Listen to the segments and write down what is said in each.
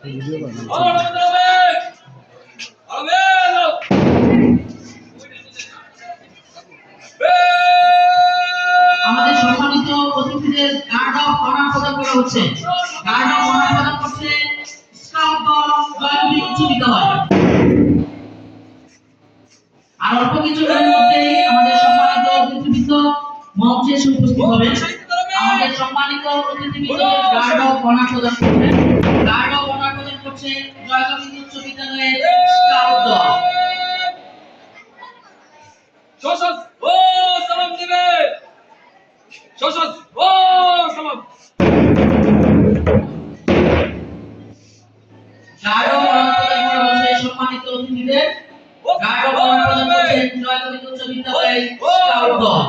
আমাদের সম্মানিত অতিথিদের গার্ড অফ অনার প্রদান করা হচ্ছে। গার্ড অফ অনার প্রদান করছে স্কাউট দল জয়ন্তী উচ্চ বিদ্যালয়। আর অল্প কিছুক্ষণের মধ্যেই আমাদের সম্মানিত অতিথিবৃন্দ মঞ্চে এসে উপস্থিত হবেন। আমাদের সম্মানিত অতিথিবৃন্দ গার্ড অফ অনার প্রদান করবেন। গার্ড অফ অনার প্রদান করছে জয়ন্তী উচ্চ বিদ্যালয়ের স্কাউট দল। শোষণ ও সালাম দিবে, শোষণ ও সালাম। গার্ড অফ অনার প্রদান করা হচ্ছে সম্মানিত অতিথিদের। গার্ড অফ অনার প্রদান করছেন জয়ন্তী উচ্চ বিদ্যালয়ের স্কাউট দল।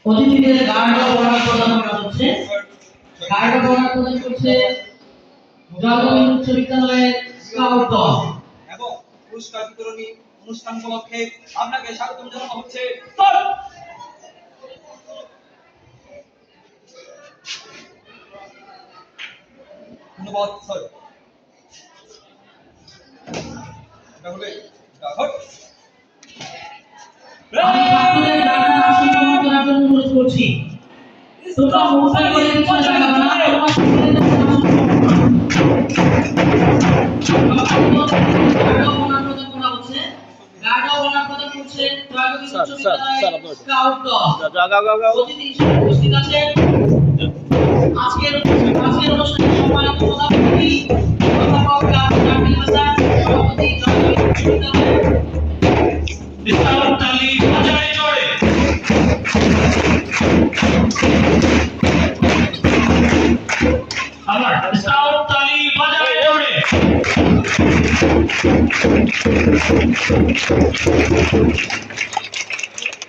অতিথিদের গার্ড অফ অনার প্রদান করা হচ্ছে। গার্ড অফ অনার প্রদান করছে জয়ন্তী উচ্চ বিদ্যালয়ের স্কাউট দল। এবং পুরস্কার বিতরণী অনুষ্ঠান উপলক্ষে আপনাকে স্বাগতম জানানো হচ্ছে। ধন্যবাদ স্যার। তাহলে আমি আপনাদের গার্ডেন আসন গ্রহণ করার জন্য অনুরোধ করছি। তোমরা মোবাইল করে পিছনে তাকাবে না, তোমরা সকলে গার্ড অফ অনার প্রদান করা হচ্ছে। গার্ড অফ অনার প্রদান করছে জয়ন্তী উচ্চ বিদ্যালয়ের স্কাউট দল। অতিথি হিসেবে উপস্থিত আছেন আজকের অনুষ্ঠানে সম্মানিত প্রধান অতিথি অধ্যাপক জামিল হাসান, সভাপতি জয়ন্তী উচ্চ বিদ্যালয়। স্কাউট তালি বাজায় জোরে। আবার স্কাউট তালি বাজায় জোরে।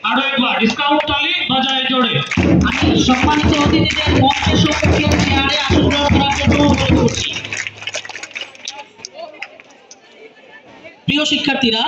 আরো একবার স্কাউট তালি বাজায় জোরে। আমি সম্মানিত অতিথিদের মঞ্চের সম্মুখে চেয়ারে আসন গ্রহণ করার জন্য অনুরোধ করছি। প্রিয় শিক্ষার্থীরা,